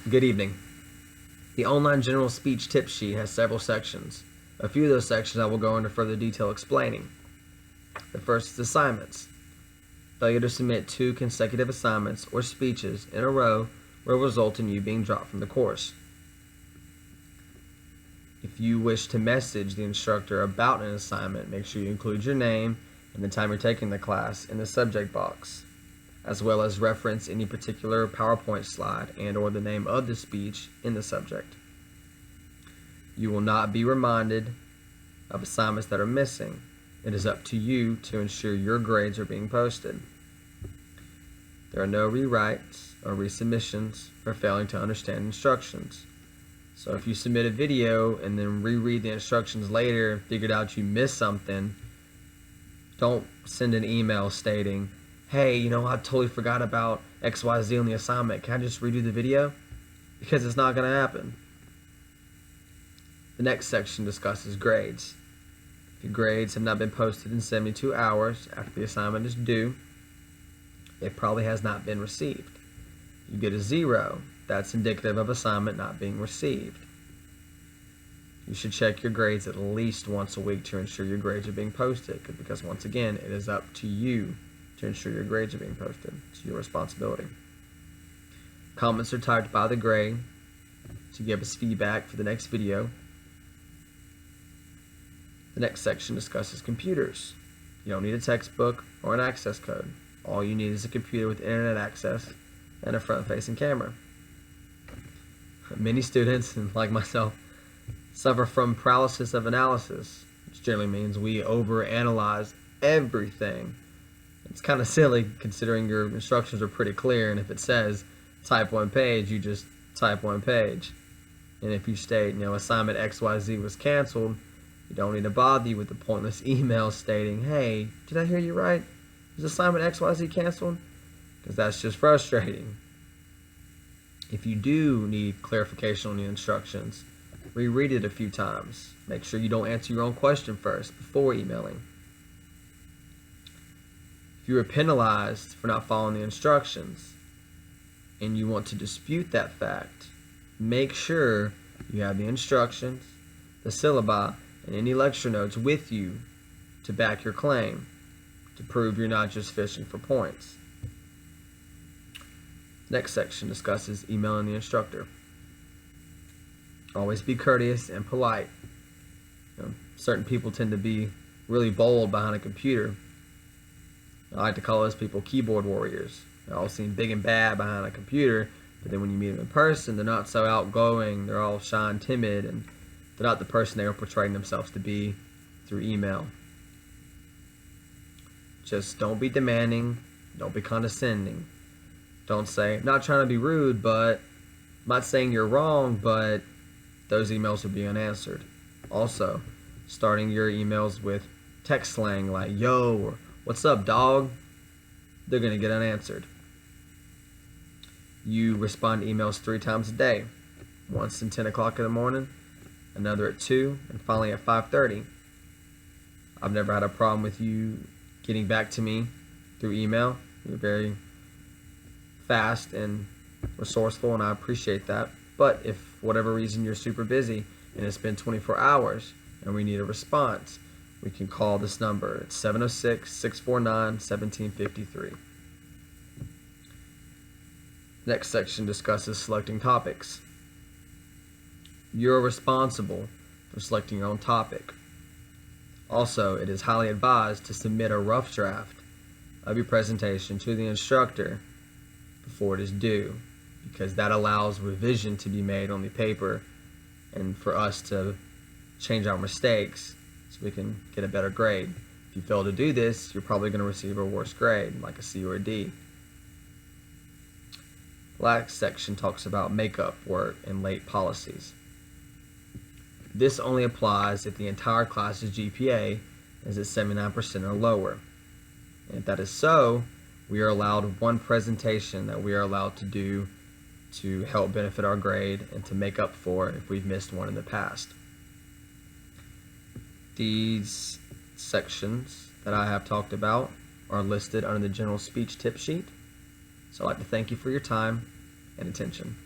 Good evening. The online general speech tip sheet has several sections. A few of those sections I will go into further detail explaining. The first is assignments. Failure to submit 2 consecutive assignments or speeches in a row will result in you being dropped from the course. If you wish to message the instructor about an assignment, make sure you include your name and the time you're taking the class in the subject box, as well as reference any particular PowerPoint slide and or the name of the speech in the subject. You will not be reminded of assignments that are missing. It is up to you to ensure your grades are being posted. There are no rewrites or resubmissions for failing to understand instructions. So if you submit a video and then reread the instructions later and figured out you missed something, don't send an email stating, hey, I totally forgot about XYZ on the assignment. Can I just redo the video? Because it's not going to happen. The next section discusses grades. If your grades have not been posted in 72 hours after the assignment is due, it probably has not been received. You get a 0. That's indicative of assignment not being received. You should check your grades at least once a week to ensure your grades are being posted, because once again, it is up to you to ensure your grades are being posted. It's your responsibility. Comments are typed by the grade to give us feedback for the next video. The next section discusses computers. You don't need a textbook or an access code. All you need is a computer with internet access and a front-facing camera. Many students, like myself, suffer from paralysis of analysis, which generally means we overanalyze everything. It's kind of silly considering your instructions are pretty clear, and if it says type 1 page, you just type 1 page. And if you state, assignment XYZ was canceled, you don't need to bother you with the pointless email stating, hey, did I hear you right? Is assignment XYZ canceled? Because that's just frustrating. If you do need clarification on the instructions, reread it a few times. Make sure you don't answer your own question first before emailing. If you were penalized for not following the instructions and you want to dispute that fact, make sure you have the instructions, the syllabi, and any lecture notes with you to back your claim, to prove you're not just fishing for points. Next section discusses emailing the instructor. Always be courteous and polite. Certain people tend to be really bold behind a computer. I like to call those people keyboard warriors. They all seem big and bad behind a computer, but then when you meet them in person, they're not so outgoing. They're all shy and timid, and they're not the person they are portraying themselves to be through email. Just don't be demanding. Don't be condescending. Don't say, not trying to be rude, but I'm not saying you're wrong, but those emails will be unanswered. Also, starting your emails with text slang like yo or what's up, dog? They're going to get unanswered. You respond to emails 3 times a day. Once at 10 o'clock in the morning, another at 2, and finally at 5:30. I've never had a problem with you getting back to me through email. You're very fast and resourceful, and I appreciate that. But if for whatever reason you're super busy and it's been 24 hours and we need a response, we can call this number. It's 706-649-1753. Next section discusses selecting topics. You're responsible for selecting your own topic. Also, it is highly advised to submit a rough draft of your presentation to the instructor before it is due, because that allows revision to be made on the paper and for us to change our mistakes so we can get a better grade. If you fail to do this, you're probably going to receive a worse grade, like a C or a D. The last section talks about makeup work and late policies. This only applies if the entire class's GPA is at 79% or lower. And if that is so, we are allowed 1 presentation that we are allowed to do to help benefit our grade and to make up for it if we've missed one in the past. These sections that I have talked about are listed under the general speech tip sheet. So I'd like to thank you for your time and attention.